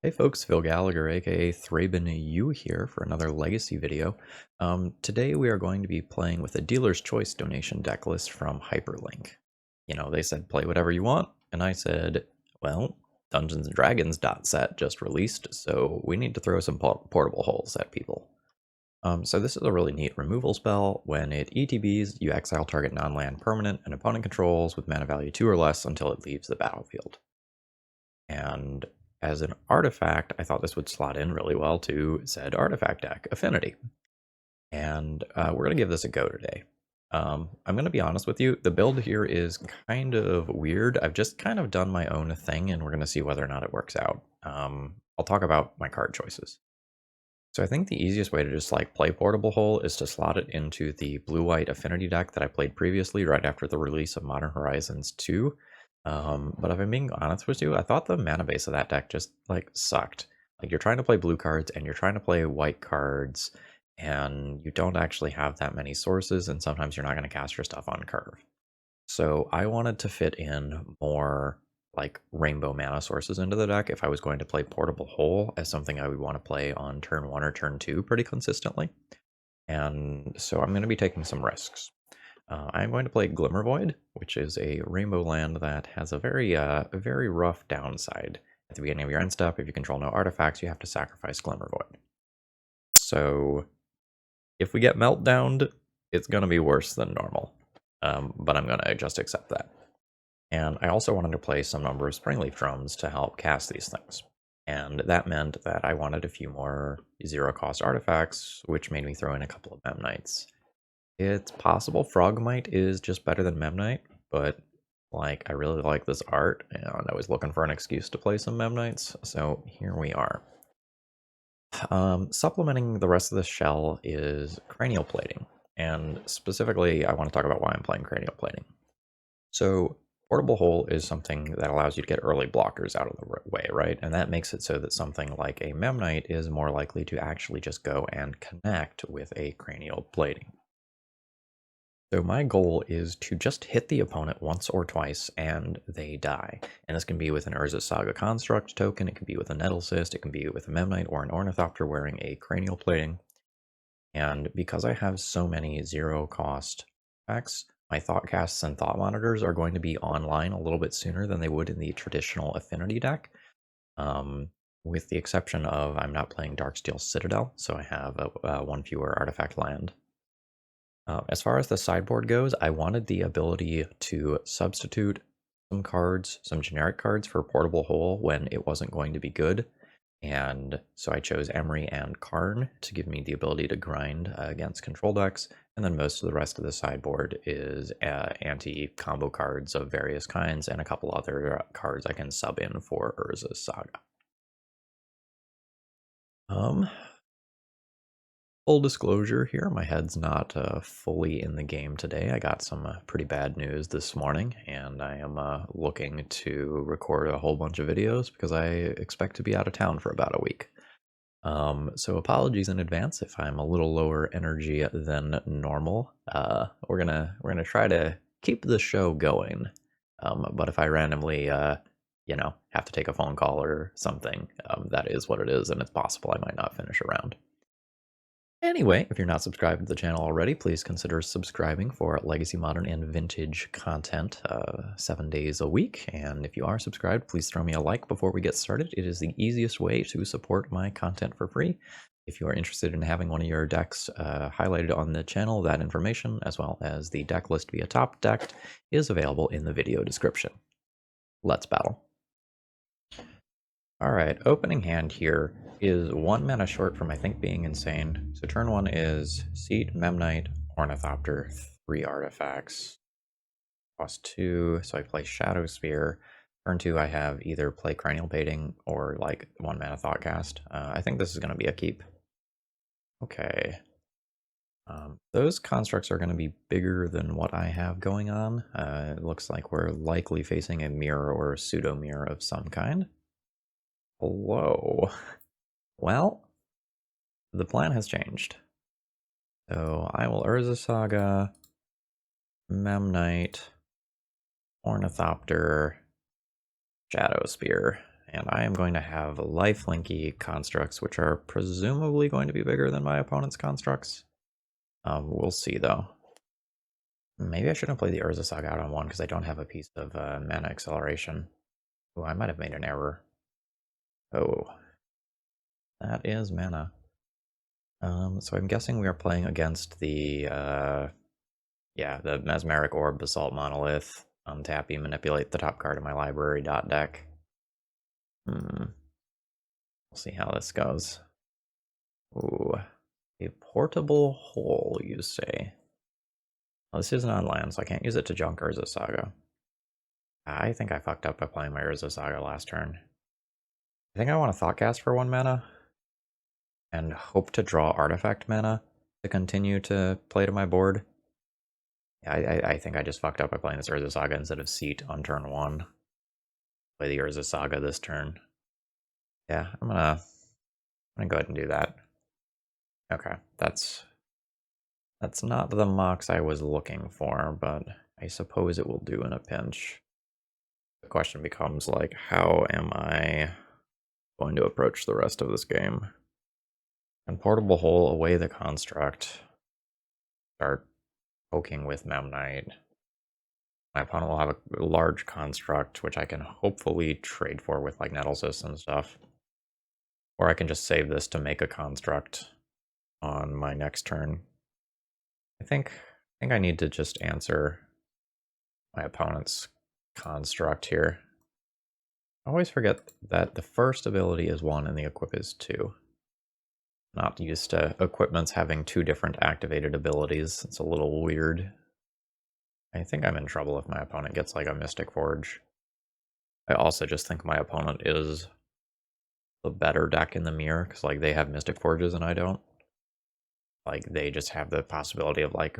Hey folks, Phil Gallagher, aka ThrabenU here for another Legacy video. Today we are going to be playing with a Dealer's Choice donation deck list from Hyperlink. You know, they said play whatever you want, and I said, well, Dungeons and Dragons set just released, so we need to throw some portable holes at people. So this is a really neat removal spell. When it ETBs, you exile target non-land permanent and opponent controls with mana value 2 or less until it leaves the battlefield. And as an artifact, I thought this would slot in really well to said artifact deck, Affinity. And we're going to give this a go today. I'm going to be honest with you, the build here is kind of weird. I've just kind of done my own thing, and we're going to see whether or not it works out. I'll talk about my card choices. So I think the easiest way to just like play Portable Hole is to slot it into the blue-white Affinity deck that I played previously right after the release of Modern Horizons 2. But if I'm being honest with you, I thought the mana base of that deck just like sucked. Like you're trying to play blue cards and you're trying to play white cards, and you don't actually have that many sources, and sometimes you're not going to cast your stuff on curve. So I wanted to fit in more like rainbow mana sources into the deck if I was going to play Portable Hole as something I would want to play on turn 1 or turn 2 pretty consistently. And so I'm going to be taking some risks. I'm going to play Glimmer Void, which is a rainbow land that has a very rough downside. At the beginning of your end step, if you control no artifacts, you have to sacrifice Glimmer Void. So if we get Meltdowned, it's going to be worse than normal. But I'm going to just accept that. And I also wanted to play some number of Springleaf Drums to help cast these things. And that meant that I wanted a few more zero-cost artifacts, which made me throw in a couple of Memnites. It's possible Frogmite is just better than Memnite, but like I really like this art, and I was looking for an excuse to play some Memnites, so here we are. Supplementing the rest of the shell is Cranial Plating, and specifically I want to talk about why I'm playing Cranial Plating. So Portable Hole is something that allows you to get early blockers out of the way, right? And that makes it so that something like a Memnite is more likely to actually just go and connect with a Cranial Plating. So my goal is to just hit the opponent once or twice and they die. And this can be with an Urza's Saga Construct token, it can be with a Nettle Cyst, it can be with a Memnite or an Ornithopter wearing a Cranial Plating. And because I have so many zero cost effects, my Thoughtcasts and Thought Monitors are going to be online a little bit sooner than they would in the traditional Affinity deck. With the exception of I'm not playing Darksteel Citadel, so I have one fewer artifact land. As far as the sideboard goes, I wanted the ability to substitute some cards, some generic cards for Portable Hole when it wasn't going to be good. And so I chose Emery and Karn to give me the ability to grind against control decks. And then most of the rest of the sideboard is anti-combo cards of various kinds and a couple other cards I can sub in for Urza's Saga. Full disclosure here, my head's not fully in the game today. I got some pretty bad news this morning, and I am looking to record a whole bunch of videos because I expect to be out of town for about a week. So apologies in advance if I'm a little lower energy than normal. We're gonna try to keep the show going. But if I randomly have to take a phone call or something, that is what it is, and it's possible I might not finish around. Anyway, if you're not subscribed to the channel already, please consider subscribing for Legacy, Modern, and Vintage content 7 days a week. And if you are subscribed, please throw me a like before we get started. It is the easiest way to support my content for free. If you are interested in having one of your decks highlighted on the channel, that information, as well as the deck list via Top Decked, is available in the video description. Let's battle. Alright, opening hand here is 1 mana short from I think being insane. So turn 1 is Seat, Memnite, Ornithopter, 3 artifacts. Cost 2, so I play Shadow Sphere. Turn 2 I have either play Cranial Baiting or like 1 mana Thoughtcast. I think this is going to be a keep. Okay. Those constructs are going to be bigger than what I have going on. It looks like we're likely facing a mirror or a pseudo mirror of some kind. Hello. Well, the plan has changed. So I will Urza Saga, Memnite, Ornithopter, Shadow Spear, And I am going to have lifelinky constructs, which are presumably going to be bigger than my opponent's constructs. We'll see, though. Maybe I shouldn't play the Urza Saga out on one, because I don't have a piece of mana acceleration. Oh, I might have made an error. Oh, that is mana. So I'm guessing we are playing against the, the Mesmeric Orb, Basalt Monolith. Untap you, manipulate the top card of my library, deck. We'll see how this goes. Ooh, a portable hole, you say? Well, this isn't on land, so I can't use it to junk Urza Saga. I think I fucked up by playing my Urza Saga last turn. I think I want to Thoughtcast for 1 mana and hope to draw artifact mana to continue to play to my board. Yeah, I think I just fucked up by playing this Urza Saga instead of Seat on turn 1. Play the Urza Saga this turn. Yeah, I'm gonna go ahead and do that. Okay, that's not the mocks I was looking for, but I suppose it will do in a pinch. The question becomes, like, how am I going to approach the rest of this game? And Portable Hole, away the construct. Start poking with Memnite. My opponent will have a large construct, which I can hopefully trade for with, like, Nettlesys and stuff. Or I can just save this to make a construct on my next turn. I think I need to just answer my opponent's construct here. I always forget that the first ability is 1 and the equip is 2. Not used to equipments having 2 different activated abilities. It's a little weird. I think I'm in trouble if my opponent gets, like, a Mystic Forge. I also just think my opponent is the better deck in the mirror, because, like, they have Mystic Forges and I don't. Like, they just have the possibility of, like,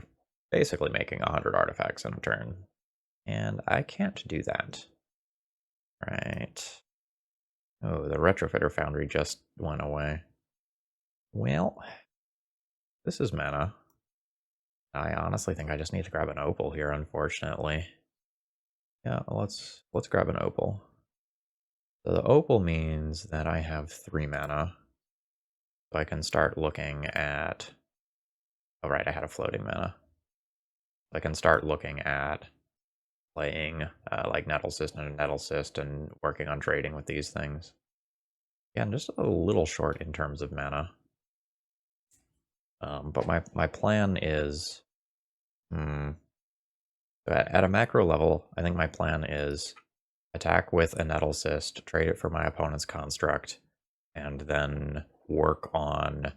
basically making 100 artifacts in a turn. And I can't do that. Right. Oh, the Retrofitter Foundry just went away. Well, this is mana. I honestly think I just need to grab an Opal here, unfortunately. Yeah, let's grab an Opal. So the Opal means that I have 3 mana. So I can start looking at... Oh, right, I had a floating mana. I can start looking at playing like Nettlesist and Nettlesist and working on trading with these things. Yeah, I'm just a little short in terms of mana. But my plan is... At a macro level, I think my plan is attack with a Nettlecyst, trade it for my opponent's construct, and then work on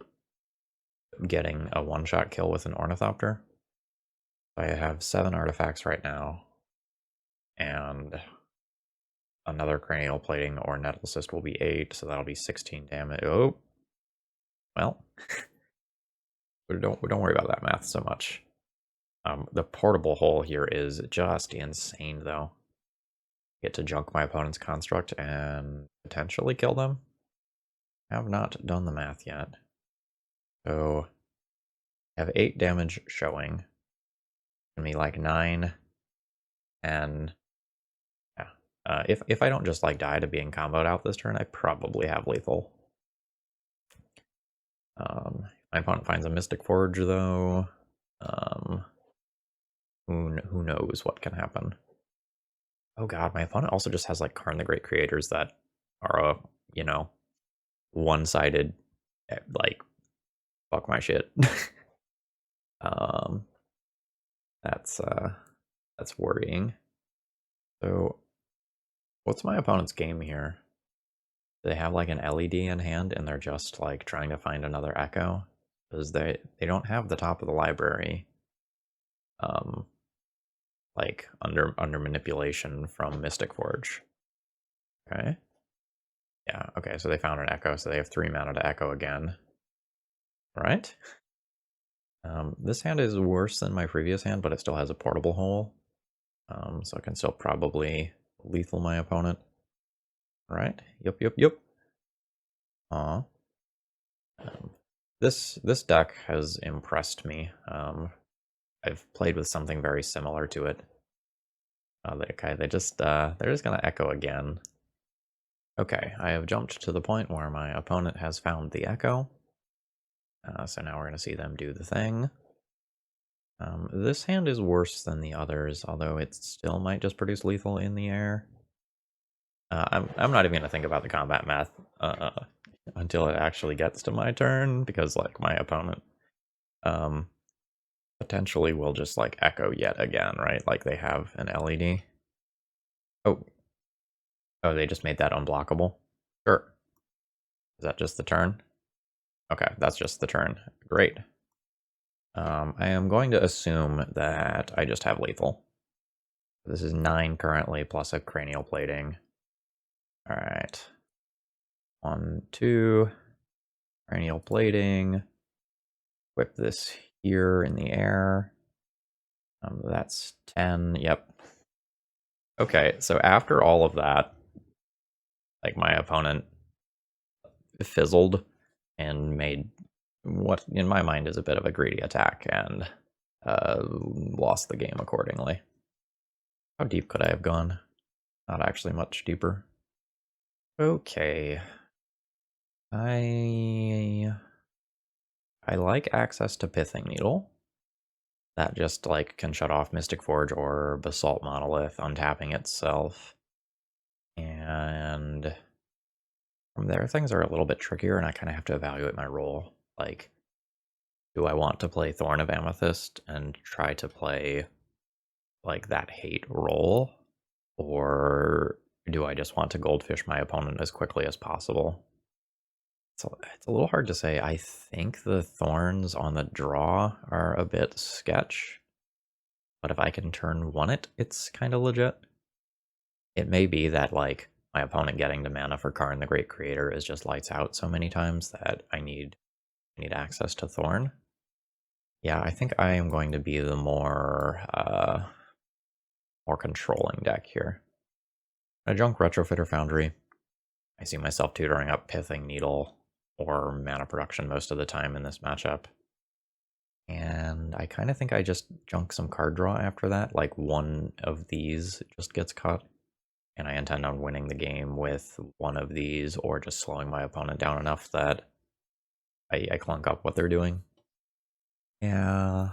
getting a one-shot kill with an Ornithopter. I have 7 artifacts right now, and another Cranial Plating or Nettlecyst will be 8, so that'll be 16 damage. Oh, well, don't worry about that math so much. The portable hole here is just insane, though. Get to junk my opponent's construct and potentially kill them. Have not done the math yet. So I have 8 damage showing. Gonna be like 9, and yeah. If I don't just, like, die to being comboed out this turn, I probably have lethal. My opponent finds a Mystic Forge, though. Who knows what can happen? Oh god, my opponent also just has, like, Karn the Great Creators that are one-sided, like, fuck my shit. um, that's worrying. So, what's my opponent's game here? Do they have, like, an LED in hand and they're just, like, trying to find another Echo? Because they don't have the top of the library, like, under manipulation from Mystic Forge. Okay. Yeah, okay, so they found an Echo, so they have 3 mana to Echo again. Right? This hand is worse than my previous hand, but it still has a portable hole. So I can still probably lethal my opponent. Right? Yep. Aw. This deck has impressed me. I've played with something very similar to it. Okay, they're just gonna Echo again. Okay, I have jumped to the point where my opponent has found the echo. So now we're going to see them do the thing. This hand is worse than the others, although it still might just produce lethal in the air. I'm not even going to think about the combat math until it actually gets to my turn, because like my opponent um, potentially will just like echo yet again, right? Like they have an LED. Oh, oh, they just made that unblockable. Sure. Is that just the turn? Okay, that's just the turn. Great. I am going to assume that I just have lethal. This is 9 currently, plus a cranial plating. All right. 1, 2. Cranial plating. Whip this here in the air. That's 10. Yep. Okay, so after all of that, like my opponent fizzled and made what in my mind is a bit of a greedy attack and lost the game accordingly. How deep could I have gone? Not actually much deeper. Okay. I like access to Pithing Needle. That just like can shut off Mystic Forge or Basalt Monolith, untapping itself. And from there, things are a little bit trickier, and I kind of have to evaluate my role. Like, do I want to play Thorn of Amethyst and try to play like that hate role? Or do I just want to goldfish my opponent as quickly as possible? So it's a little hard to say. I think the thorns on the draw are a bit sketch, but if I can turn one it, it's kind of legit. It may be that like my opponent getting to mana for Karn the Great Creator is just lights out so many times that I need access to Thorn. Yeah, I think I am going to be the more controlling deck here. A junk Retrofitter Foundry. I see myself tutoring up Pithing Needle or mana production most of the time in this matchup. And I kind of think I just junk some card draw after that. Like one of these just gets cut. And I intend on winning the game with one of these or just slowing my opponent down enough that I clunk up what they're doing. Yeah.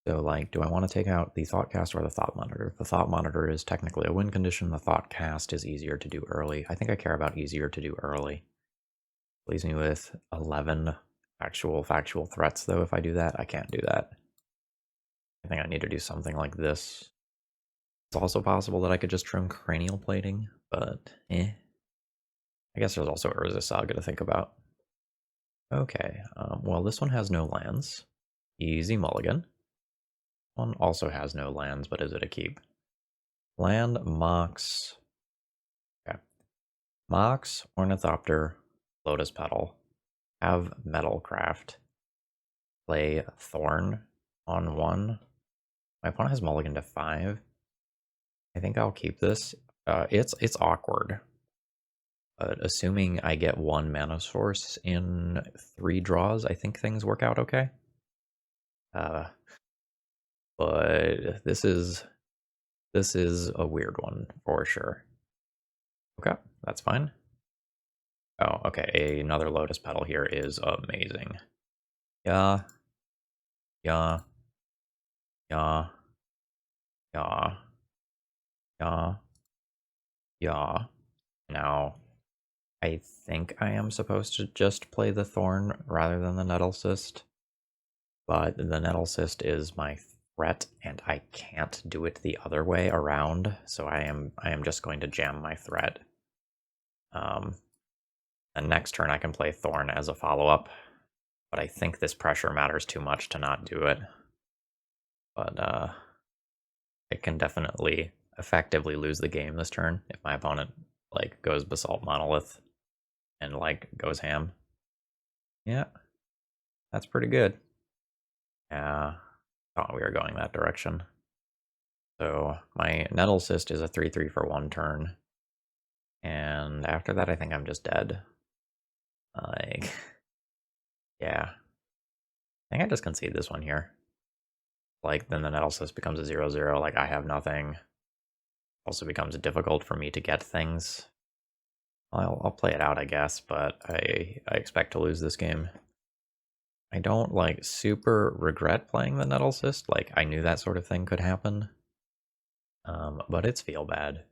So, like, do I want to take out the Thoughtcast or the Thought Monitor? The Thought Monitor is technically a win condition. The Thoughtcast is easier to do early. I think I care about easier to do early. Leaves me with 11 factual threats, though. If I do that, I can't do that. I think I need to do something like this. It's also possible that I could just trim cranial plating, but I guess there's also Urza Saga to think about. Okay, well, this one has no lands. Easy mulligan. One also has no lands, but is it a keep? Land Mox. Okay. Mox, Ornithopter, Lotus Petal. Have Metalcraft. Play Thorn on 1. My opponent has mulligan to 5. I think I'll keep this. It's awkward. But assuming I get 1 mana source in 3 draws, I think things work out okay. But this is a weird one for sure. Okay, that's fine. Oh, okay, another Lotus Petal here is amazing. Yeah. Yeah. Yeah. Yeah. Yeah. Yeah. Now, I think I am supposed to just play the Thorn rather than the Nettle Cyst. But the Nettle Cyst is my threat, and I can't do it the other way around, so I am just going to jam my threat. And next turn I can play Thorn as a follow-up, but I think this pressure matters too much to not do it. But it can definitely effectively lose the game this turn if my opponent like goes Basalt Monolith and like goes ham. Yeah, that's pretty good. Yeah, thought we were going that direction. So my Nettle Cyst is a 3/3 for 1 turn. And after that, I think I'm just dead. Like, yeah. I think I just concede this one here. Like, then the Nettle Cyst becomes a 0/0. Like, I have nothing. Also becomes difficult for me to get things. I'll play it out, I guess, but I expect to lose this game. I don't, like, super regret playing the Nettle Cyst. Like, I knew that sort of thing could happen. But it's feel bad.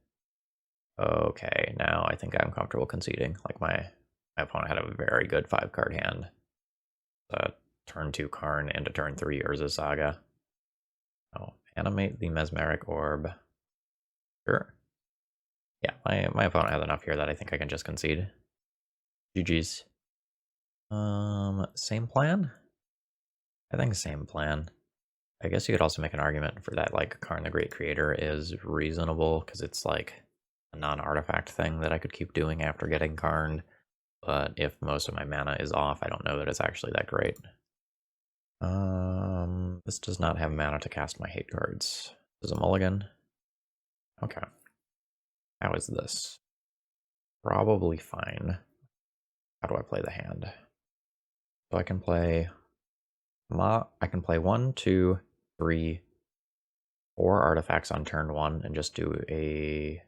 Okay, now I think I'm comfortable conceding. Like, my opponent had a very good 5-card hand. Turn 2 Karn into turn 3 Urza Saga. Oh, animate the Mesmeric Orb. Sure. Yeah, my opponent has enough here that I think I can just concede. GG's. Same plan? I think same plan. I guess you could also make an argument for that, like, Karn the Great Creator is reasonable, because it's like a non-artifact thing that I could keep doing after getting Karned, but if most of my mana is off, I don't know that it's actually that great. This does not have mana to cast my hate cards. This is a mulligan. Okay. How is this? Probably fine. How do I play the hand? So I can play I can play 1, 2, 3, 4 artifacts on turn 1 and just do a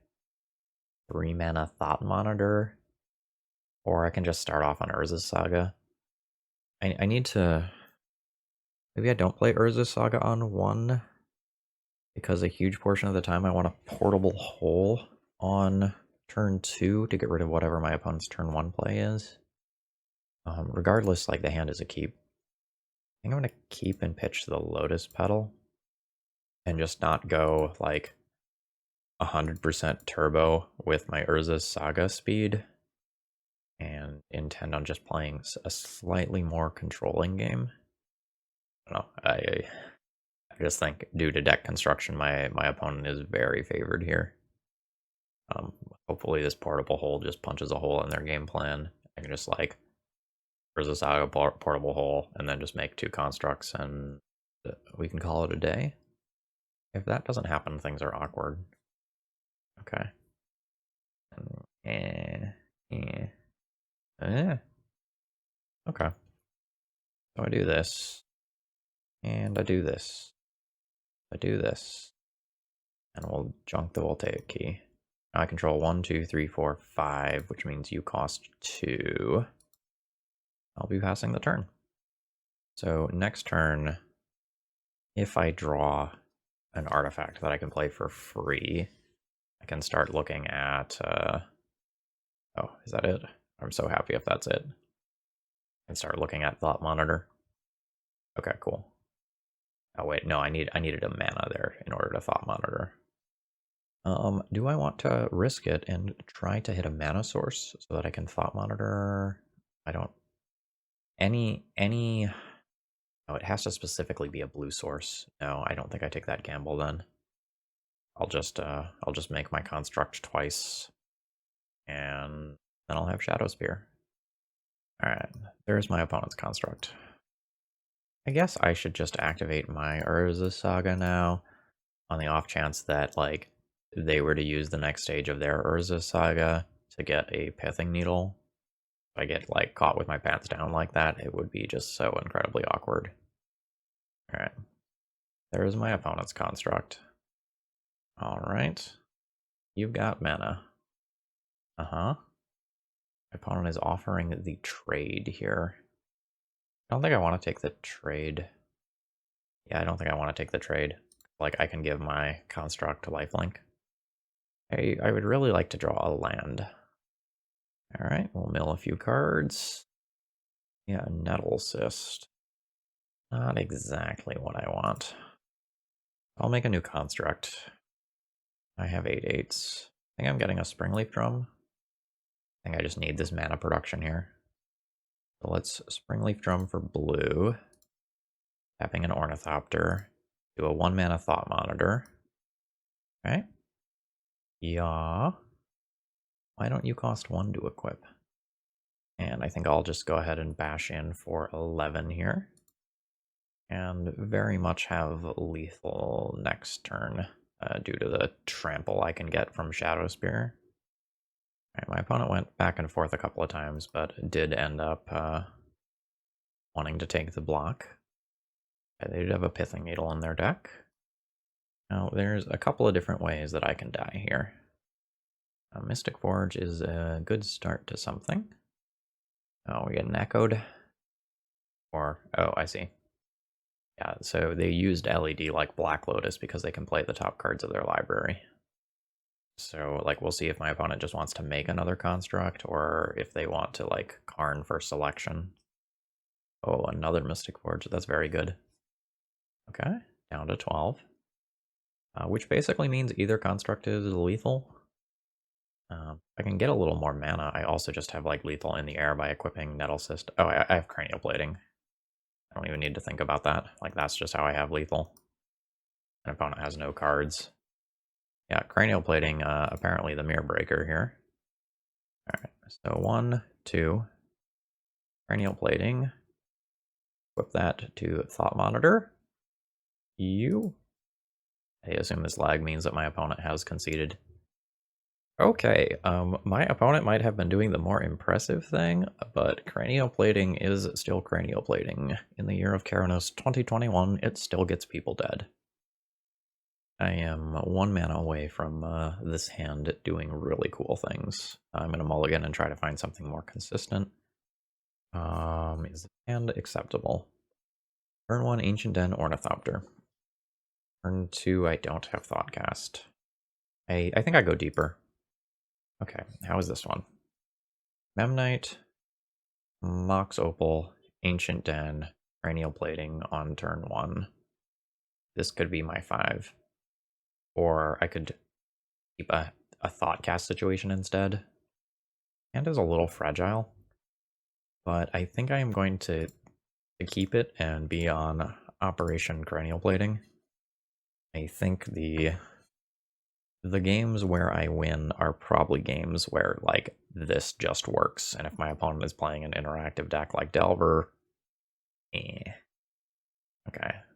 3 mana Thought Monitor. Or I can just start off on Urza's Saga. I need to... Maybe I don't play Urza's Saga on 1, because a huge portion of the time I want a Portable Hole on turn 2 to get rid of whatever my opponent's turn 1 play is. Regardless, like, the hand is a keep. I think I'm going to keep and pitch the Lotus Petal and just not go, like, 100% turbo with my Urza's Saga speed, and intend on just playing a slightly more controlling game. I don't know. I just think due to deck construction, my opponent is very favored here. Hopefully this Portable Hole just punches a hole in their game plan. I can just, like, Urza Saga, Portable Hole, and then just make 2 constructs, and we can call it a day. If that doesn't happen, things are awkward. Okay. Okay. So I do this, and I do this. I do this, and we'll junk the Voltaic Key. Now I control 1, 2, 3, 4, 5, which means you cost 2. I'll be passing the turn. So next turn, if I draw an artifact that I can play for free, I can start looking at... oh, is that it? I'm so happy if that's it. I can start looking at Thought Monitor. Okay, cool. Oh wait, no, I needed a mana there in order to Thought Monitor. Do I want to risk it and try to hit a mana source so that I can Thought Monitor? I don't... Any... Oh, it has to specifically be a blue source. No, I don't think I take that gamble then. I'll just make my construct twice, and then I'll have Shadow Spear. Alright, there's my opponent's construct. I guess I should just activate my Urza Saga now, on the off chance that, like, they were to use the next stage of their Urza Saga to get a Pithing Needle. If I get, like, caught with my pants down like that, it would be just so incredibly awkward. Alright. There's my opponent's construct. Alright. You've got mana. Uh-huh. My opponent is offering the trade here. I don't think I want to take the trade. Yeah, I don't think I want to take the trade. Like, I can give my construct lifelink. I would really like to draw a land. Alright, we'll mill a few cards. Yeah, Nettle Cyst. Not exactly what I want. I'll make a new construct. I have 8/8s. I think I'm getting a Springleaf Drum. I think I just need this mana production here. So let's Springleaf Drum for blue. Tapping an Ornithopter. Do a 1 mana Thought Monitor. Okay. Yeah. Why don't you cost 1 to equip? And I think I'll just go ahead and bash in for 11 here. And very much have lethal next turn due to the trample I can get from Shadow Spear. Alright, my opponent went back and forth a couple of times, but did end up wanting to take the block. They did have a Pithing Needle in their deck. Now, there's a couple of different ways that I can die here. A Mystic Forge is a good start to something. Oh, we get an Echoed. Or, oh, I see. Yeah, so they used LED like Black Lotus because they can play the top cards of their library. So, like, we'll see if my opponent just wants to make another construct or if they want to, like, Karn for selection. Oh, another Mystic Forge. That's very good. Okay, down to 12. Which basically means either construct is lethal. I can get a little more mana. I also just have, like, lethal in the air by equipping Nettle Cyst. Oh, I have Cranial Plating. I don't even need to think about that. Like, that's just how I have lethal. An opponent has no cards. Yeah, Cranial Plating, apparently the Mirror Breaker here. Alright, so 1, 2. Cranial Plating. Equip that to Thought Monitor. I assume this lag means that my opponent has conceded. Okay, my opponent might have been doing the more impressive thing, but cranial plating is still cranial plating. In the year of Keranos 2021, it still gets people dead. I am 1 mana away from this hand doing really cool things. I'm going to mulligan and try to find something more consistent. Is the hand acceptable? Turn 1, Ancient Den, Ornithopter. Turn 2, I don't have Thoughtcast. I think I go deeper. Okay, how is this one? Memnite, Mox Opal, Ancient Den, Cranial Plating on turn 1. This could be my 5. Or I could keep a Thoughtcast situation instead. Hand is a little fragile, but I think I am going to keep it and be on Operation Cranial Plating. I think the games where I win are probably games where, like, this just works, and if my opponent is playing an interactive deck like Delver, Okay,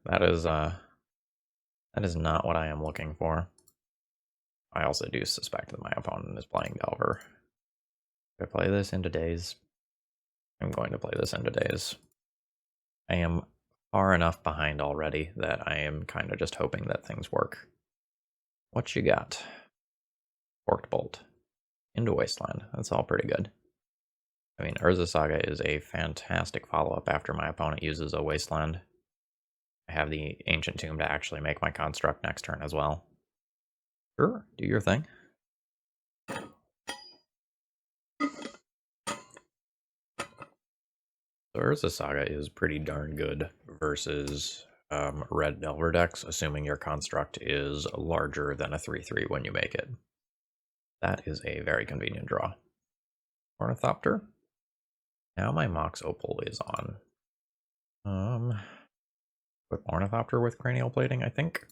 that is not what I am looking for. I also do suspect that my opponent is playing Delver. If I play this into Daze, I'm going to play this into Daze. I am far enough behind already that I am kind of just hoping that things work. What you got? Forked Bolt. Into Wasteland. That's all pretty good. I mean, Urza Saga is a fantastic follow-up after my opponent uses a Wasteland. I have the Ancient Tomb to actually make my construct next turn as well. Sure, do your thing. So Urza Saga is pretty darn good versus red Delver decks, assuming your construct is larger than a 3/3 when you make it. That is a very convenient draw. Ornithopter. Now my Mox Opal is on. With Ornithopter with Cranial Plating, I think.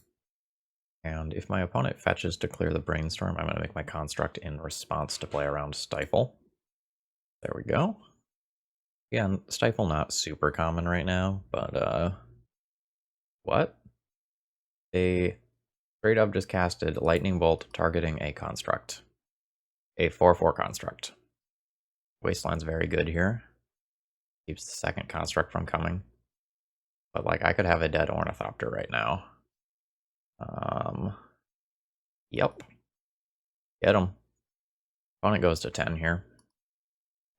And if my opponent fetches to clear the Brainstorm, I'm going to make my construct in response to play around Stifle. There we go. Again, Stifle not super common right now, but what? They straight up just casted Lightning Bolt targeting a construct. A 4/4 construct. Wasteland's very good here. Keeps the second construct from coming. But, like, I could have a dead Ornithopter right now. Yep. Get him. Opponent goes to 10 here.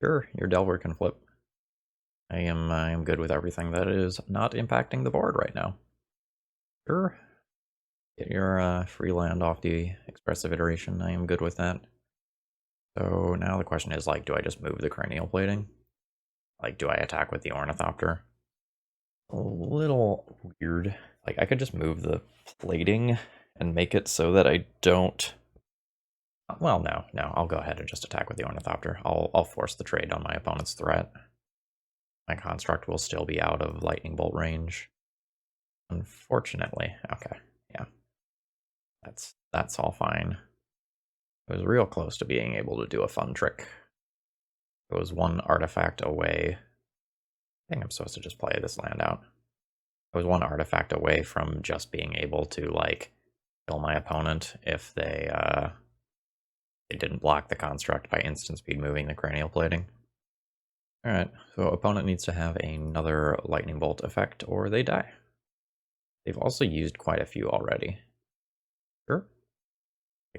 Sure, your Delver can flip. I am good with everything that is not impacting the board right now. Sure. Get your free land off the expressive iteration. I am good with that. So now the question is, like, do I just move the cranial plating? Like, do I attack with the Ornithopter? A little weird. Like, I could just move the plating and make it so that I don't... Well, no, I'll go ahead and just attack with the Ornithopter. I'll force the trade on my opponent's threat. My construct will still be out of Lightning Bolt range. Unfortunately. Okay, yeah. That's all fine. It was real close to being able to do a fun trick. It was 1 artifact away. I think I'm supposed to just play this land out. I was 1 artifact away from just being able to, like, kill my opponent if they didn't block the construct by instant speed moving the cranial plating. Alright, so opponent needs to have another lightning bolt effect or they die. They've also used quite a few already. Sure.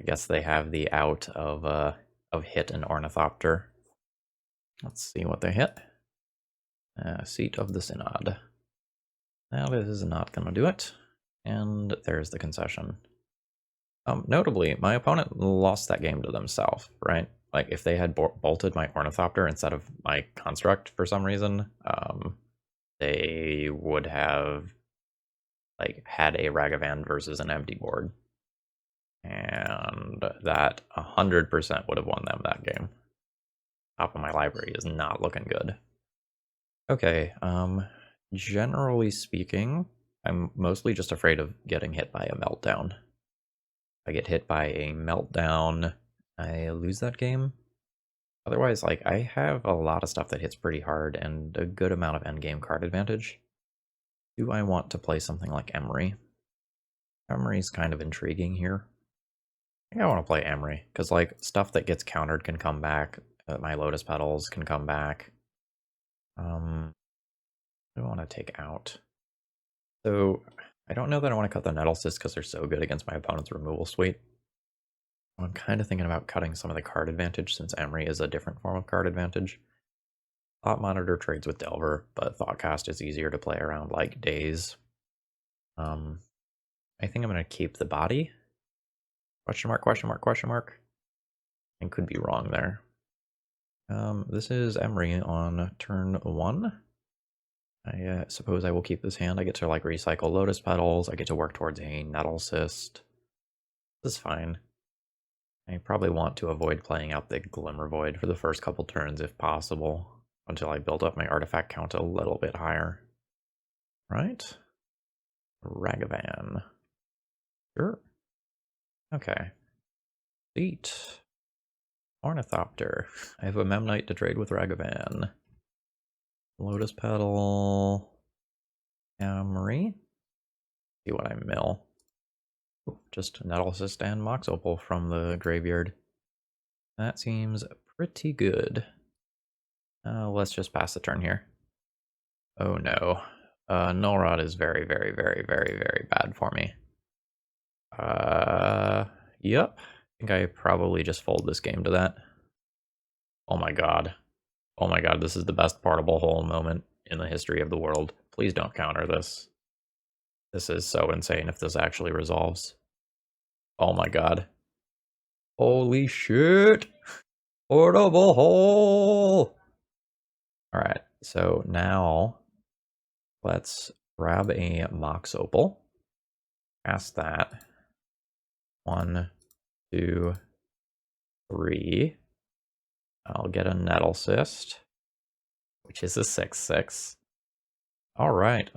I guess they have the out of hit an Ornithopter. Let's see what they hit. Seat of the Synod. Now this is not going to do it. And there's the concession. Notably, my opponent lost that game to themselves, right? Like, if they had bolted my Ornithopter instead of my Construct for some reason, they would have, like, had a Ragavan versus an empty board. And that 100% would have won them that game. Top of my library is not looking good. Okay, generally speaking, I'm mostly just afraid of getting hit by a Meltdown. If I get hit by a Meltdown, I lose that game. Otherwise, like, I have a lot of stuff that hits pretty hard and a good amount of endgame card advantage. Do I want to play something like Emery? Emery's kind of intriguing here. I think I want to play Emery, because, like, stuff that gets countered can come back. My Lotus Petals can come back. I want to take out. So, I don't know that I want to cut the Nettlecyst because they're so good against my opponent's removal suite. I'm kind of thinking about cutting some of the card advantage since Emery is a different form of card advantage. Thought Monitor trades with Delver, but Thoughtcast is easier to play around like Daze. I think I'm going to keep the body. Question mark, question mark, question mark. I could be wrong there. This is Emery on turn 1. I suppose I will keep this hand. I get to like recycle Lotus Petals. I get to work towards a Nettlecyst. This is fine. I probably want to avoid playing out the Glimmer Void for the first couple turns if possible, until I build up my artifact count a little bit higher. Right? Ragavan. Sure. Okay. Seat. Ornithopter. I have a Memnite to trade with Ragavan. Lotus Petal. Emery. See what I mill. Ooh, just Nettlecyst and Mox Opal from the graveyard. That seems pretty good. Let's just pass the turn here. Oh no. Null Rod is very, very, very, very, very bad for me. Yep. I think I probably just fold this game to that. Oh my god. Oh my god, this is the best portable hole moment in the history of the world. Please don't counter this. This is so insane if this actually resolves. Oh my god. Holy shit! Portable hole! Alright, so now let's grab a Mox Opal. Cast that. 1, 2, 3. I'll get a Nettlecyst, which is a 6/6. Alright,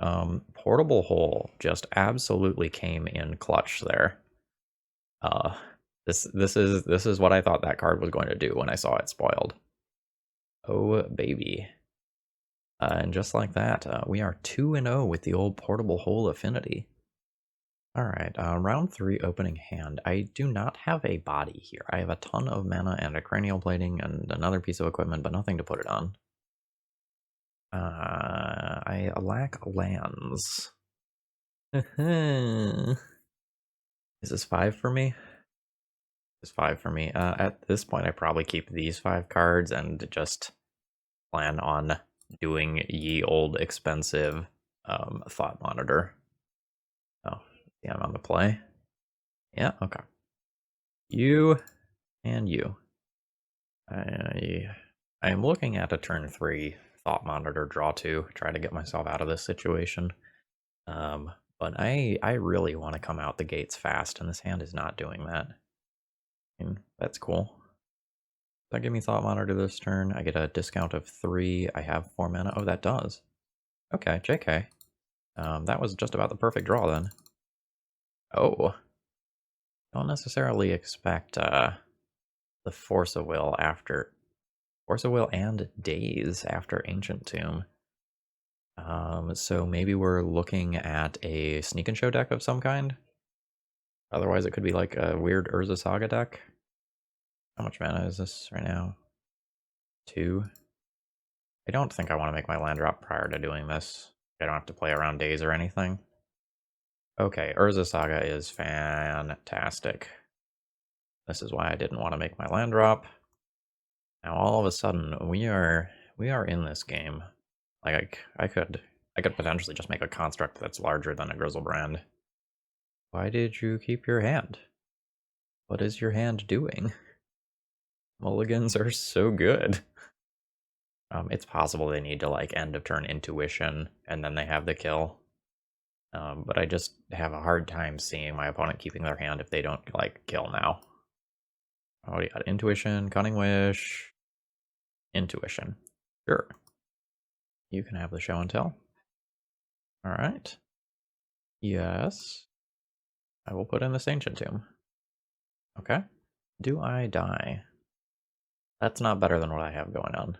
Portable Hole just absolutely came in clutch there. This is what I thought that card was going to do when I saw it spoiled. Oh baby. And just like that, we are 2-0 with the old Portable Hole Affinity. Alright, round 3 opening hand. I do not have a body here. I have a ton of mana and a cranial plating and another piece of equipment, but nothing to put it on. I lack lands. Is this 5 for me? It's 5 for me. At this point, I probably keep these 5 cards and just plan on doing ye old expensive Thought Monitor. Oh, yeah, I'm on the play. Yeah, okay. You and you. I am looking at a turn 3 Thought Monitor draw 2, try to get myself out of this situation. But I really want to come out the gates fast, and this hand is not doing that. And that's cool. Does that give me Thought Monitor this turn? I get a discount of 3. I have 4 mana. Oh, that does. Okay, JK. That was just about the perfect draw then. Oh. Don't necessarily expect the Force of Will after... Force of Will and Daze after Ancient Tomb. So maybe we're looking at a Sneak and Show deck of some kind? Otherwise it could be like a weird Urza Saga deck. How much mana is this right now? 2. I don't think I want to make my land drop prior to doing this. I don't have to play around Daze or anything. Okay, Urza Saga is fantastic. This is why I didn't want to make my land drop. Now all of a sudden we are in this game. Like I could potentially just make a construct that's larger than a Grizzlebrand. Why did you keep your hand? What is your hand doing? Mulligans are so good. It's possible they need to like end of turn intuition and then they have the kill. But I just have a hard time seeing my opponent keeping their hand if they don't like kill now. Oh, you got intuition, cunning wish, intuition. Sure. You can have the show and tell. All right. Yes. I will put in this ancient tomb. Okay. Do I die? That's not better than what I have going on.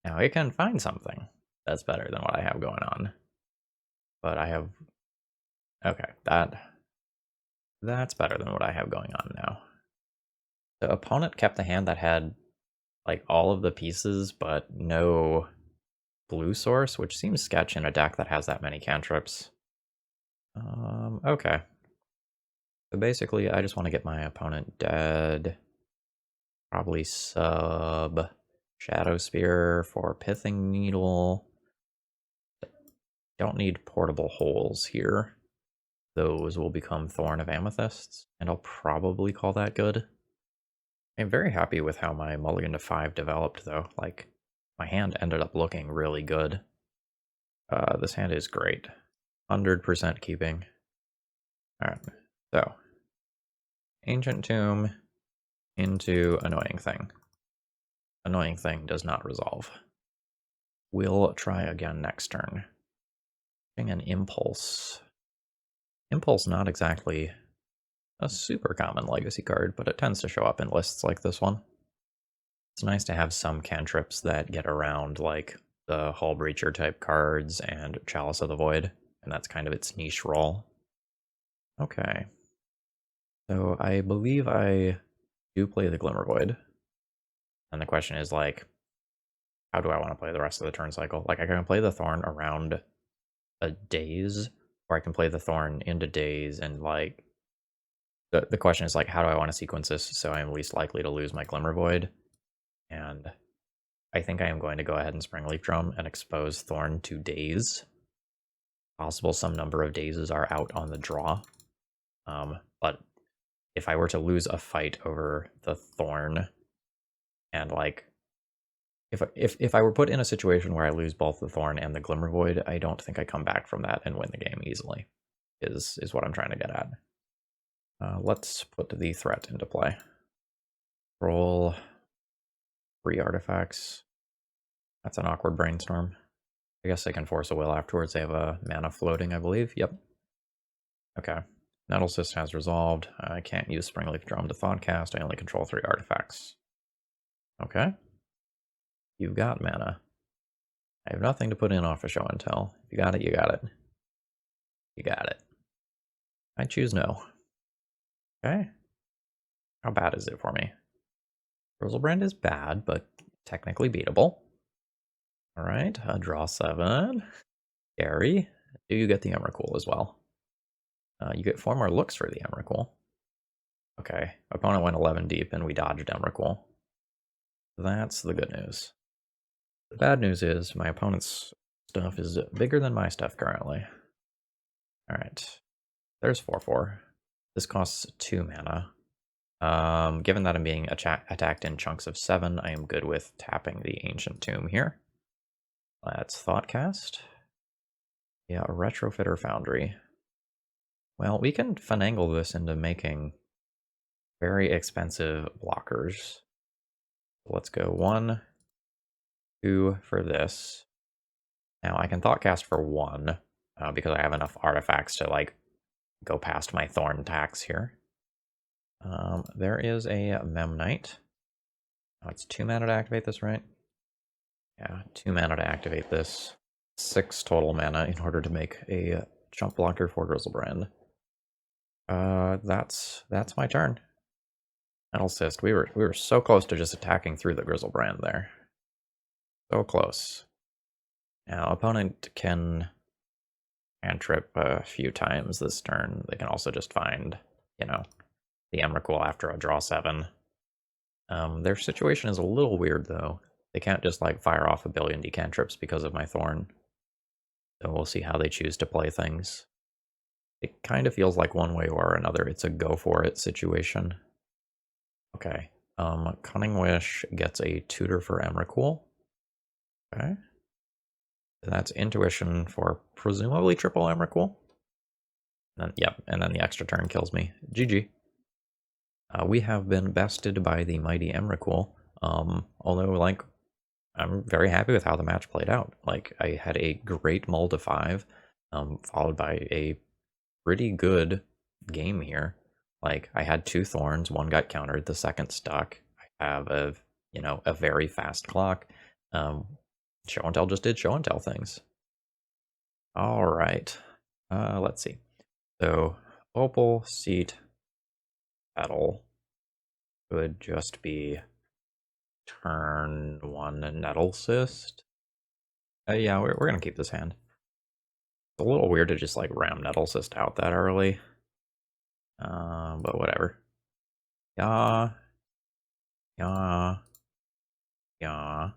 Now it can find something that's better than what I have going on. But I have... Okay, that's better than what I have going on now. The opponent kept the hand that had like all of the pieces but no blue source, which seems sketch in a deck that has that many cantrips. Okay. So basically I just want to get my opponent dead. Probably sub Shadow Spear for Pithing Needle. Don't need portable holes here. Those will become Thorn of Amethysts, and I'll probably call that good. I'm very happy with how my mulligan to 5 developed, though. Like, my hand ended up looking really good. This hand is great. 100% keeping. Alright, so. Ancient Tomb into Annoying Thing. Annoying Thing does not resolve. We'll try again next turn. An Impulse. Impulse not exactly a super common legacy card, but it tends to show up in lists like this one. It's nice to have some cantrips that get around like the Hull Breacher type cards and Chalice of the Void, and that's kind of its niche role. Okay. So I believe I do play the Glimmer Void. And the question is like, how do I want to play the rest of the turn cycle? Like I can play the Thorn around a Daze, or I can play the Thorn into Daze and like the question is like, how do I want to sequence this so I'm least likely to lose my Glimmer Void? And I think I am going to go ahead and Springleaf Drum and expose Thorn to Daze. Possible some number of Dazes are out on the draw. But if I were to lose a fight over the Thorn, and like, if I were put in a situation where I lose both the Thorn and the Glimmer Void, I don't think I come back from that and win the game easily, is what I'm trying to get at. Let's put the threat into play. Roll 3 artifacts. That's an awkward brainstorm. I guess they can force a will afterwards. They have a mana floating, I believe. Yep. Okay. Nettle Cyst has resolved. I can't use Springleaf Drum to Thoughtcast. I only control 3 artifacts. Okay. You've got mana. I have nothing to put in off a show and tell. If you got it, you got it. You got it. I choose no. Okay. How bad is it for me? Grizzlebrand is bad, but technically beatable. Alright, draw 7. Scary. Do you get the Emrakul as well? You get 4 more looks for the Emrakul. Okay, opponent went 11 deep and we dodged Emrakul. That's the good news. The bad news is my opponent's stuff is bigger than my stuff currently. Alright, there's 4/4. This costs 2 mana. Given that I'm being attacked in chunks of 7, I am good with tapping the Ancient Tomb here. Let's Thoughtcast. Yeah, Retrofitter Foundry. Well, we can finagle this into making very expensive blockers. Let's go 1, 2 for this. Now I can Thoughtcast for 1 because I have enough artifacts to like go past my Thorn tax here. There is a Memnite. Oh, it's 2 mana to activate this, right? Yeah, 2 mana to activate this. 6 total mana in order to make a jump blocker for Grizzlebrand. That's my turn. Nettle Cyst. We were so close to just attacking through the Grizzlebrand there. So close. Now opponent can cantrip a few times this turn. They can also just find, you know, the Emrakul after a draw 7. Their situation is a little weird, though. They can't just, like, fire off a billion decantrips because of my Thorn. So we'll see how they choose to play things. It kind of feels like one way or another, it's a go-for-it situation. Okay. Cunning Wish gets a tutor for Emrakul. Okay. That's Intuition for presumably triple Emrakul. Yep, and then the extra turn kills me. GG. We have been bested by the mighty Emrakul. Although, like, I'm very happy with how the match played out. Like, I had a great mull to 5, followed by a pretty good game here. Like, I had 2 thorns, one got countered, the second stuck. I have a very fast clock. Show and tell just did show and tell things. All right. Let's see. So, Opal, Seat, Petal would just be turn 1 Nettle Cyst. Yeah, we're going to keep this hand. It's a little weird to just, like, ram Nettle Cyst out that early. But whatever. Yeah. Yeah. Yeah.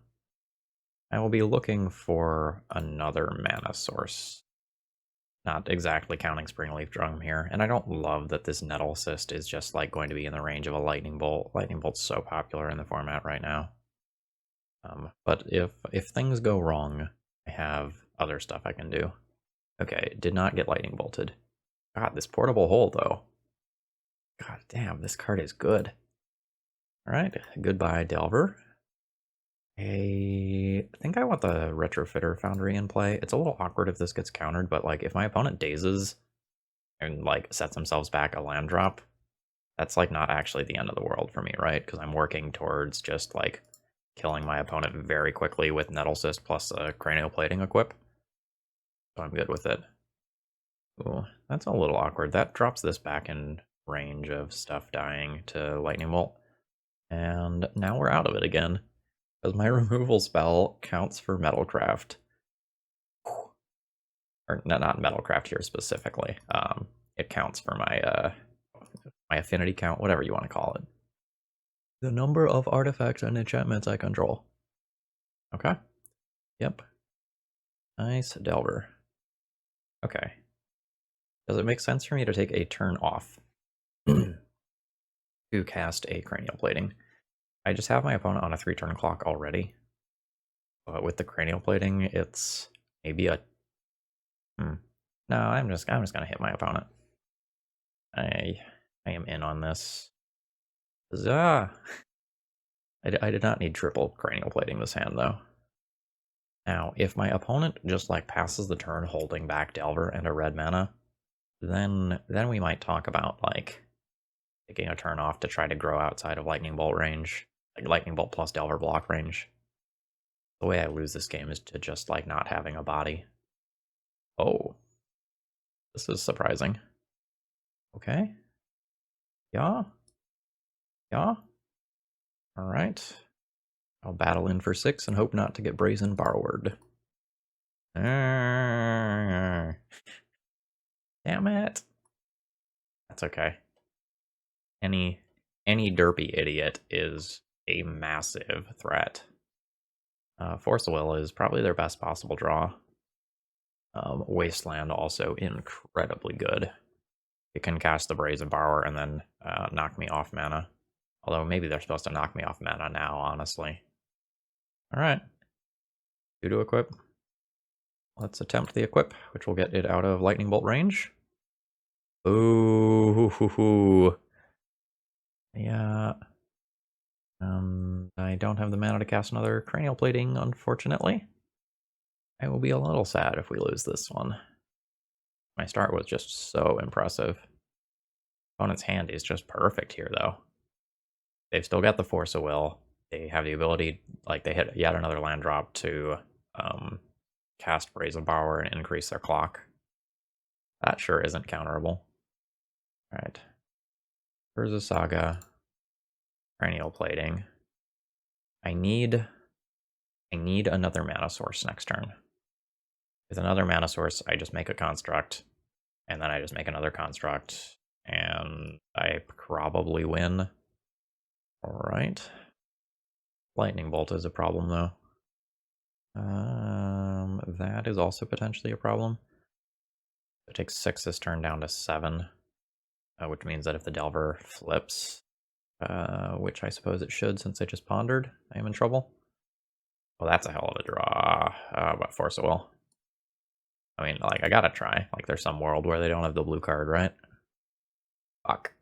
I will be looking for another mana source. Not exactly counting Springleaf Drum here. And I don't love that this Nettle Cyst is just, like, going to be in the range of a Lightning Bolt. Lightning Bolt's so popular in the format right now. But if things go wrong, I have other stuff I can do. Okay, did not get Lightning Bolted. God, this Portable Hole, though. God damn, this card is good. Alright, goodbye, Delver. I think I want the Retrofitter Foundry in play. It's a little awkward if this gets countered, but, like, if my opponent dazes and, like, sets themselves back a land drop, that's, like, not actually the end of the world for me, right? Because I'm working towards just, like, killing my opponent very quickly with Nettle Cyst plus a Cranial Plating equip. So I'm good with it. Ooh, that's a little awkward. That drops this back in range of stuff dying to Lightning Bolt. And now we're out of it again. Because my removal spell counts for Metalcraft. Or not Metalcraft here specifically. It counts for my affinity count, whatever you want to call it. The number of artifacts and enchantments I control. Okay. Yep. Nice Delver. Okay. Does it make sense for me to take a turn off to cast a Cranial Plating? I just have my opponent on a 3-turn clock already. But with the Cranial Plating, it's maybe a... No, I'm just gonna hit my opponent. I am in on this. Huzzah! I did not need triple Cranial Plating this hand, though. Now, if my opponent just, like, passes the turn holding back Delver and a red mana, then we might talk about, like, taking a turn off to try to grow outside of Lightning Bolt range. Like, Lightning Bolt plus Delver block range. The way I lose this game is to just, like, not having a body. Oh. This is surprising. Okay. Yeah. Yeah. Alright. I'll battle in for 6 and hope not to get Brazen Borrowed. Damn it. That's okay. Any derpy idiot is a massive threat. Force of Will is probably their best possible draw. Wasteland also incredibly good. It can cast the Brazen Borrower and then knock me off mana. Although maybe they're supposed to knock me off mana now, honestly. Alright. 2 to equip. Let's attempt the equip, which will get it out of Lightning Bolt range. Ooh. Yeah. I don't have the mana to cast another Cranial Plating, unfortunately. I will be a little sad if we lose this one. My start was just so impressive. Opponent's hand is just perfect here, though. They've still got the Force of Will. They have the ability, like, they hit yet another land drop to cast Brazen Borrower and increase their clock. That sure isn't counterable. Alright. Urza Saga. Cranial Plating. I need another mana source next turn. With another mana source, I just make a construct, and then I just make another construct, and I probably win. Alright. Lightning Bolt is a problem, though. That is also potentially a problem. It takes 6 this turn down to 7, which means that if the Delver flips, which I suppose it should since I just pondered, I am in trouble. Well, that's a hell of a draw, but Force of Will. I mean, like, I gotta try. Like, there's some world where they don't have the blue card, right? Fuck.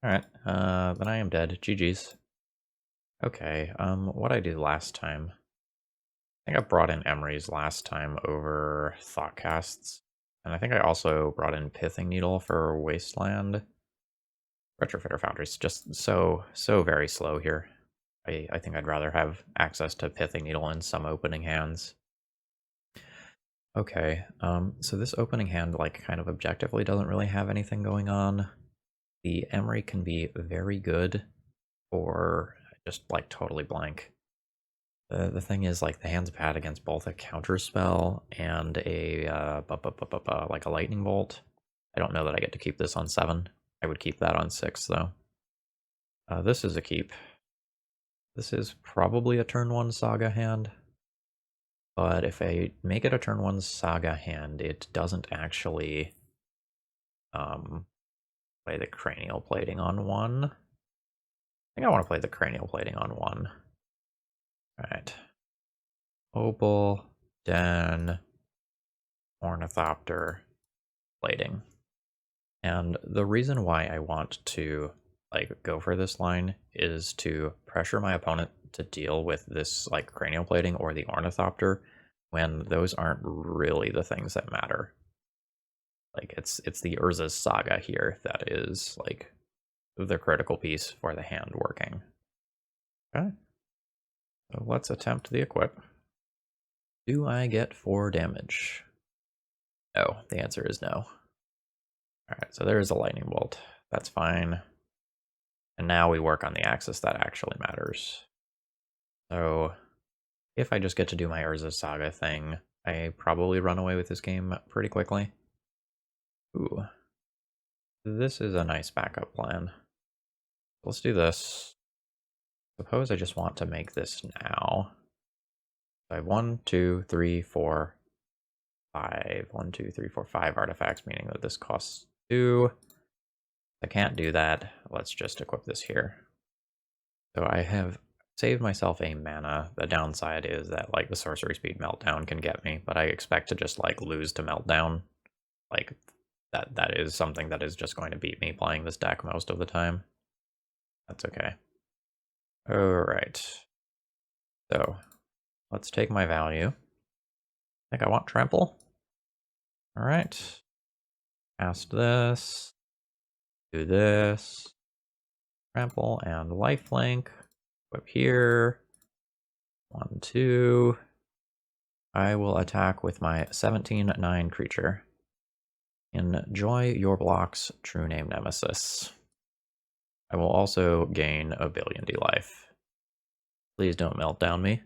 Alright, then I am dead. GG's. Okay, what I did last time. I think I brought in Emery's last time over Thoughtcasts. And I think I also brought in Pithing Needle for Wasteland. Retrofitter Foundry's just so very slow here. I think I'd rather have access to Pithing Needle in some opening hands. Okay, so this opening hand, like, kind of objectively doesn't really have anything going on. The Emery can be very good or just, like, totally blank. The thing is, like, the hand's bad against both a counterspell and a, like a lightning bolt. I don't know that I get to keep this on 7. I would keep that on 6, though. This is a keep. This is probably a turn 1 Saga hand. But if I make it a turn 1 Saga hand, it doesn't actually play the Cranial Plating on 1. I think I want to play the Cranial Plating on 1. Alright. Opal, Den, Ornithopter, Plating. And the reason why I want to like go for this line is to pressure my opponent to deal with this like Cranial Plating or the Ornithopter when those aren't really the things that matter. Like it's the Urza's Saga here that is like the critical piece for the hand working. Okay. So let's attempt the equip. Do I get 4 damage? No, the answer is no. Alright, so there's a lightning bolt. That's fine. And now we work on the axis that actually matters. So if I just get to do my Urza Saga thing, I probably run away with this game pretty quickly. Ooh. This is a nice backup plan. Let's do this. Suppose I just want to make this now. I have 1, 2, 3, 4, 5. 1, 2, 3, 4, 5 artifacts, meaning that this costs 2. I can't do that. Let's just equip this here. So I have saved myself a mana. The downside is that like the sorcery speed meltdown can get me, but I expect to just like lose to meltdown. Like that is something that is just going to beat me playing this deck most of the time. That's okay. Alright. So let's take my value. I think I want trample. Alright. Cast this. Do this. Trample and lifelink. Up here. 1, 2. I will attack with my 17/9 creature. Enjoy your block's true name nemesis. I will also gain a billion D life. Please don't melt down me.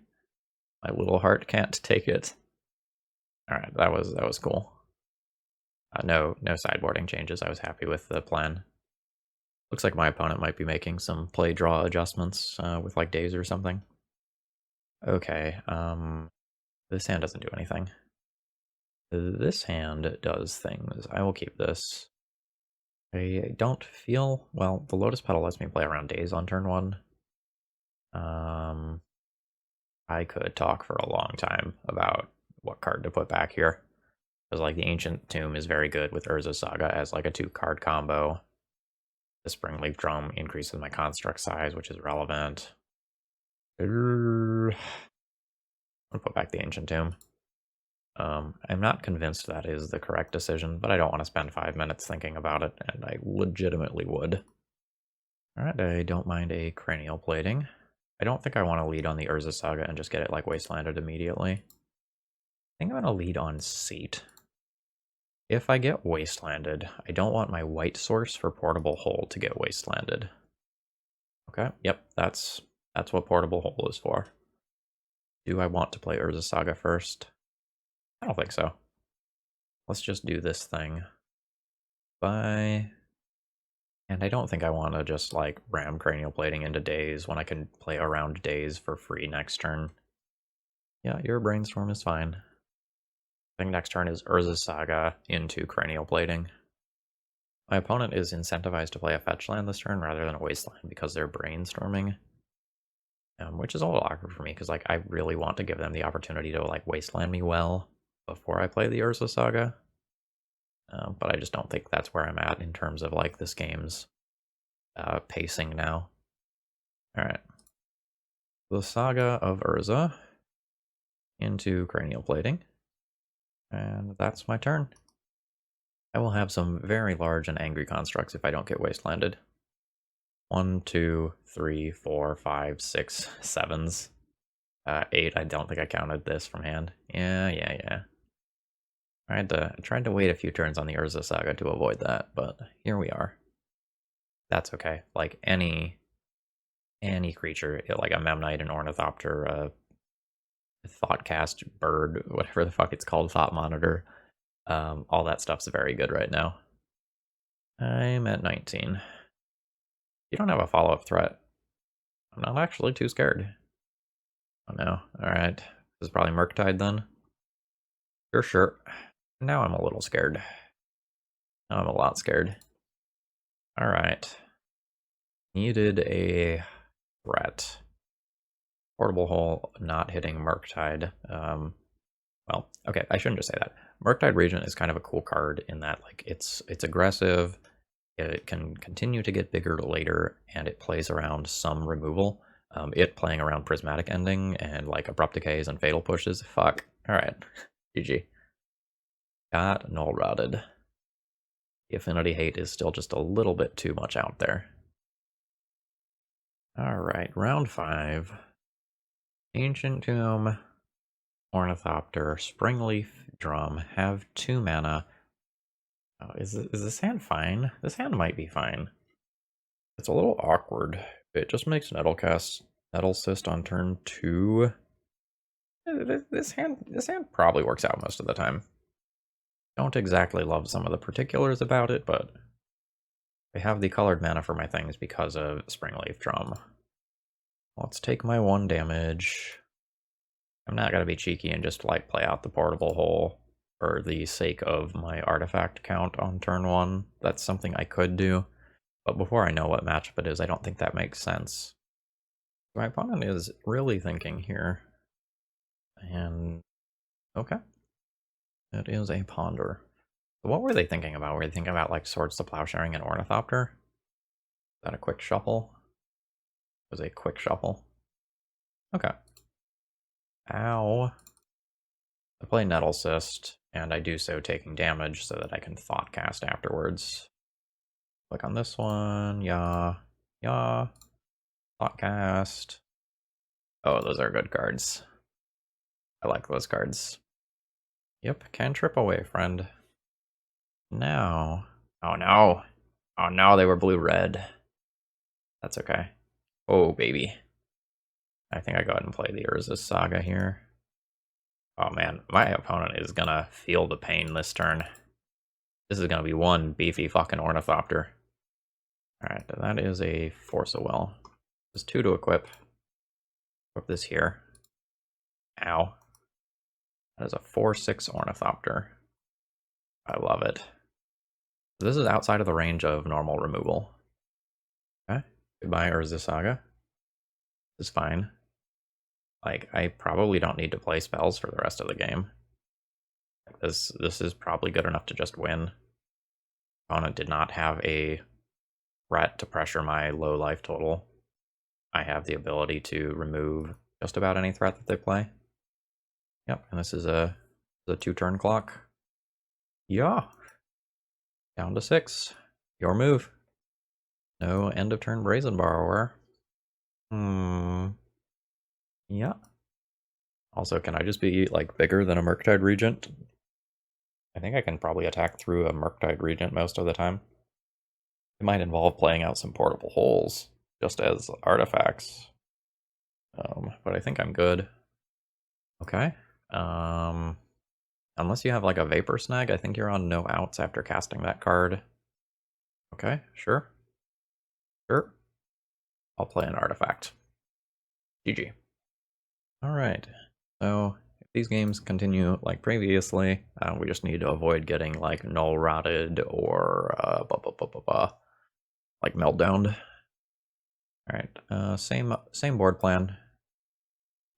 My little heart can't take it. Alright, that was cool. No sideboarding changes. I was happy with the plan. Looks like my opponent might be making some play draw adjustments with like days or something. Okay, this hand doesn't do anything. This hand does things. I will keep this. I don't feel... Well, the Lotus Petal lets me play around days on turn 1. I could talk for a long time about what card to put back here. Because like the Ancient Tomb is very good with Urza Saga as like a 2-card combo. The Springleaf Drum increases my construct size, which is relevant. I'll put back the Ancient Tomb. I'm not convinced that is the correct decision, but I don't want to spend 5 minutes thinking about it, and I legitimately would. Alright, I don't mind a Cranial Plating. I don't think I want to lead on the Urza Saga and just get it like wastelanded immediately. I think I'm going to lead on Seat. If I get wastelanded, I don't want my white source for Portable Hole to get wastelanded. Okay, yep, that's what Portable Hole is for. Do I want to play Urza Saga first? I don't think so. Let's just do this thing. Bye. And I don't think I want to just like ram cranial plating into days when I can play around days for free next turn. Yeah, your brainstorm is fine. I think next turn is Urza's Saga into cranial plating. My opponent is incentivized to play a fetch land this turn rather than a wasteland because they're brainstorming. Which is a little awkward for me because like I really want to give them the opportunity to like wasteland me well before I play the Urza Saga. But I just don't think that's where I'm at in terms of like this game's pacing now. Alright. The Saga of Urza into cranial plating. And that's my turn. I will have some very large and angry constructs if I don't get wastelanded. 1, 2, 3, 4, 5, 6, 7s. 8, I don't think I counted this from hand. Yeah. I tried to wait a few turns on the Urza Saga to avoid that, but here we are. That's okay. Like any creature, like a Memnite, an Ornithopter, a Thoughtcast bird, whatever the fuck it's called, Thought Monitor, all that stuff's very good right now. I'm at 19. You don't have a follow-up threat. I'm not actually too scared. Oh no. Alright. This is probably Murktide then. Sure. Now I'm a little scared. Now I'm a lot scared. Alright. Needed a threat. Portable Hole not hitting Murktide. Well, okay, I shouldn't just say that. Murktide Regent is kind of a cool card in that like it's aggressive, it can continue to get bigger later, and it plays around some removal. It playing around Prismatic Ending and like Abrupt Decays and Fatal Pushes. Fuck. Alright. GG. Got null routed. The Affinity hate is still just a little bit too much out there. Alright, round 5. Ancient Tomb, Ornithopter, Springleaf Drum, have 2 mana. Oh, is this hand fine? This hand might be fine. It's a little awkward. It just makes Nettle Cyst on turn 2. This hand probably works out most of the time. Don't exactly love some of the particulars about it, but I have the colored mana for my things because of Springleaf Drum. Let's take my 1 damage. I'm not gonna be cheeky and just like play out the Portable Hole for the sake of my artifact count on turn 1. That's something I could do, but before I know what matchup it is, I don't think that makes sense. My opponent is really thinking here. And okay. It is a Ponder. What were they thinking about? Were they thinking about like Swords to Plowsharing and Ornithopter? Is that a quick shuffle? It was a quick shuffle. Okay. Ow. I play Nettle Cyst, and I do so taking damage so that I can Thoughtcast afterwards. Click on this one. Yeah. Thoughtcast. Oh, those are good cards. I like those cards. Yep, cantrip away, friend. Now. Oh no. Oh no, they were blue-red. That's okay. Oh, baby. I think I go ahead and play the Urza's Saga here. Oh man, my opponent is gonna feel the pain this turn. This is gonna be one beefy fucking Ornithopter. Alright, that is a Force of Will. There's 2 to equip. Equip this here. Ow. That is a 4/6 Ornithopter. I love it. This is outside of the range of normal removal. Okay. Goodbye, Urza Saga. This is fine. Like, I probably don't need to play spells for the rest of the game. This is probably good enough to just win. Opponent did not have a threat to pressure my low life total. I have the ability to remove just about any threat that they play. Yep, and this is a 2-turn clock. Yeah. Down to 6. Your move. No end of turn Brazen Borrower. Yeah. Also, can I just be like bigger than a Murktide Regent? I think I can probably attack through a Murktide Regent most of the time. It might involve playing out some Portable Holes just as artifacts. But I think I'm good. Okay. Unless you have like a Vapor Snag, I think you're on no outs after casting that card. Okay, sure. Sure. I'll play an artifact. GG. Alright. So, if these games continue like previously, we just need to avoid getting like null rotted or like meltdowned. Alright, same board plan.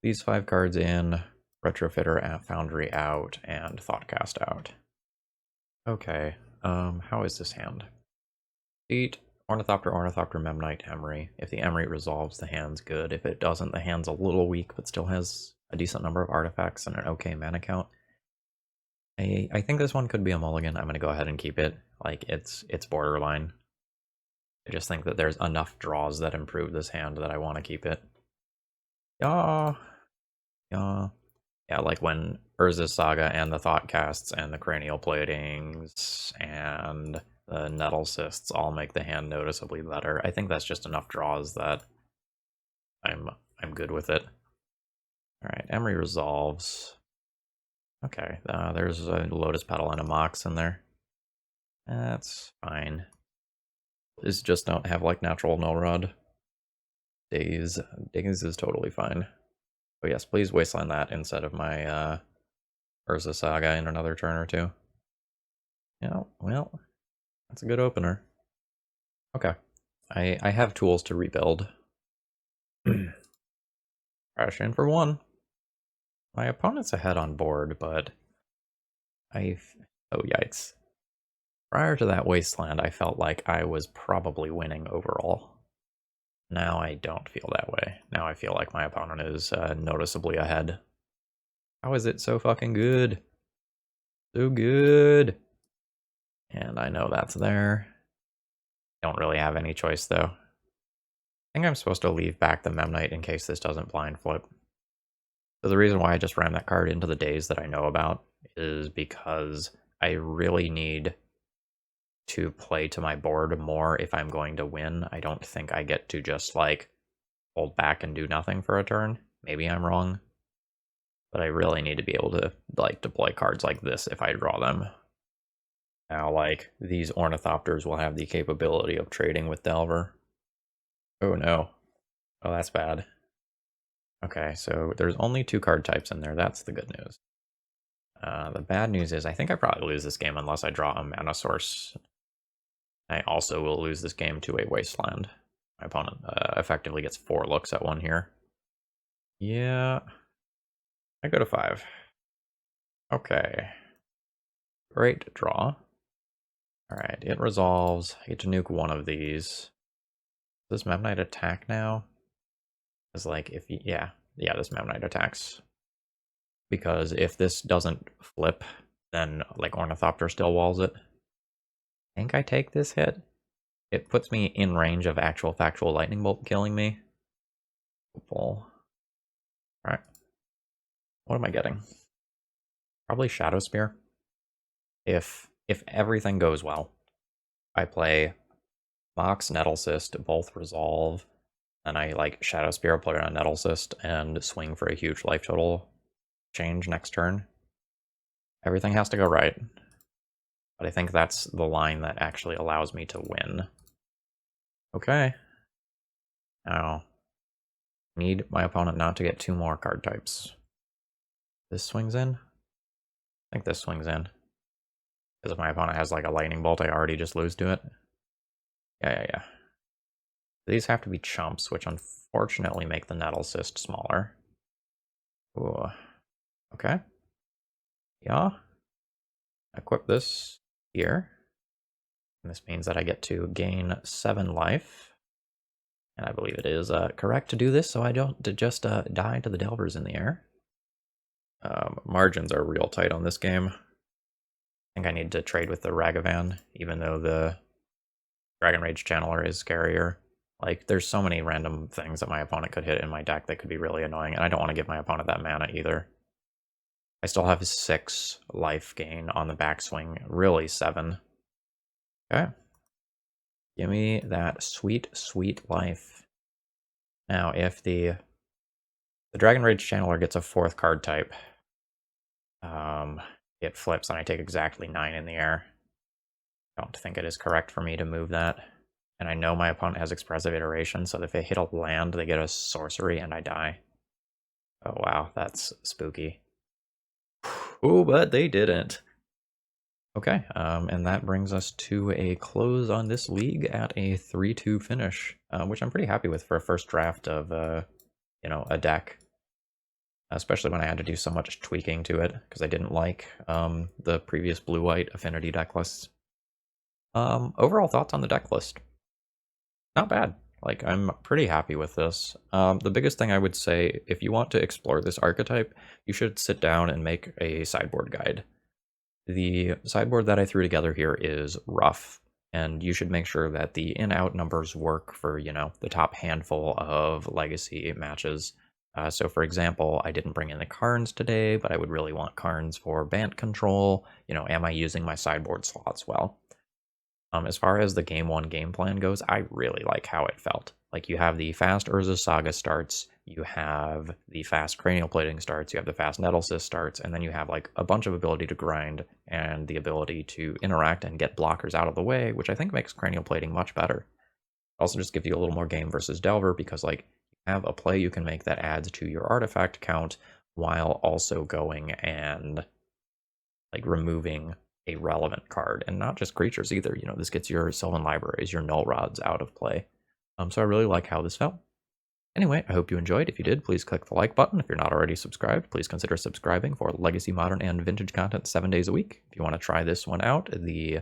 These 5 cards in, Retrofitter at Foundry out, and Thoughtcast out. Okay, how is this hand? Eat Ornithopter, Ornithopter, Memnite, Emery. If the Emery resolves, the hand's good. If it doesn't, the hand's a little weak, but still has a decent number of artifacts and an okay mana count. I think this one could be a mulligan. I'm gonna go ahead and keep it. Like, it's borderline. I just think that there's enough draws that improve this hand that I want to keep it. Yeah, yeah. Yeah, like when Urza's Saga and the Thoughtcasts and the Cranial Platings and the Nettle Cysts all make the hand noticeably better. I think that's just enough draws that I'm good with it. Alright, Emery resolves. Okay, there's a Lotus Petal and a Mox in there. That's fine. These just don't have like natural Null Rod. Daze is totally fine. But yes, please wasteland that instead of my Urza Saga in another turn or two. Yeah, well, that's a good opener. Okay. I have tools to rebuild. Crash in for 1. My opponent's ahead on board, but oh yikes. Prior to that wasteland, I felt like I was probably winning overall. Now I don't feel that way. Now I feel like my opponent is noticeably ahead. How is it so fucking good? So good. And I know that's there. Don't really have any choice though. I think I'm supposed to leave back the Memnite in case this doesn't blind flip. So the reason why I just ran that card into the days that I know about is because I really need to play to my board more if I'm going to win. I don't think I get to just like hold back and do nothing for a turn. Maybe I'm wrong. But I really need to be able to like deploy cards like this if I draw them. Now, like, these Ornithopters will have the capability of trading with Delver. Oh no. Oh, that's bad. Okay, so there's only 2 card types in there. That's the good news. The bad news is I think I probably lose this game unless I draw a mana source. I also will lose this game to a wasteland. My opponent effectively gets 4 looks at 1 here. Yeah. I go to 5. Okay. Great draw. Alright, it resolves. I get to nuke one of these. Does this Memnite attack now? Because, like, if yeah, this Memnite attacks. Because if this doesn't flip, then, like, Ornithopter still walls it. I think I take this hit. It puts me in range of actual factual Lightning Bolt killing me. Hopeful. Alright. What am I getting? Probably Shadow Spear. If everything goes well, I play Mox, Nettle Cyst, both resolve, and I like Shadow Spear, put it on Nettle Cyst, and swing for a huge life total change next turn. Everything has to go right. But I think that's the line that actually allows me to win. Okay. Now, need my opponent not to get 2 more card types. This swings in? I think this swings in. Because if my opponent has like a lightning bolt, I already just lose to it. Yeah. These have to be chumps, which unfortunately make the Nettle Cyst smaller. Ooh. Okay. Yeah. Equip this here. And this means that I get to gain 7 life. And I believe it is correct to do this so I don't just die to the Delvers in the air. Margins are real tight on this game. I think I need to trade with the Ragavan, even though the Dragon Rage Channeler is scarier. Like, there's so many random things that my opponent could hit in my deck that could be really annoying, and I don't want to give my opponent that mana either. I still have 6 life gain on the backswing, really 7. Okay. Give me that sweet, sweet life. Now, if the Dragon Rage Channeler gets a 4th card type, it flips and I take exactly 9 in the air. I don't think it is correct for me to move that. And I know my opponent has expressive iteration, so if they hit a land, they get a sorcery and I die. Oh wow, that's spooky. Ooh, but they didn't. Okay, and that brings us to a close on this league at a 3-2 finish, which I'm pretty happy with for a first draft of, a deck, especially when I had to do so much tweaking to it, because I didn't like the previous blue-white Affinity deck lists. Overall thoughts on the deck list? Not bad. Like, I'm pretty happy with this. The biggest thing I would say, if you want to explore this archetype, you should sit down and make a sideboard guide. The sideboard that I threw together here is rough, and you should make sure that the in-out numbers work for, the top handful of legacy matches. So for example, I didn't bring in the Karns today, but I would really want Karns for Bant control. Am I using my sideboard slots well? As far as the game one game plan goes, I really like how it felt. Like, you have the fast Urza Saga starts, you have the fast Cranial Plating starts, you have the fast Nettlecyst starts, and then you have like a bunch of ability to grind and the ability to interact and get blockers out of the way, which I think makes Cranial Plating much better. Also just gives you a little more game versus Delver because, like, you have a play you can make that adds to your artifact count while also going and like removing a relevant card, and not just creatures either. This gets your Sylvan Libraries, your Null Rods out of play. So I really like how this felt. Anyway, I hope you enjoyed. If you did, please click the like button. If you're not already subscribed, please consider subscribing for Legacy, Modern, and Vintage content 7 days a week. If you want to try this one out, the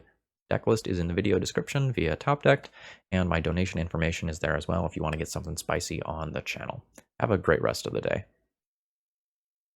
deck list is in the video description via Top Deck, and my donation information is there as well if you want to get something spicy on the channel. Have a great rest of the day.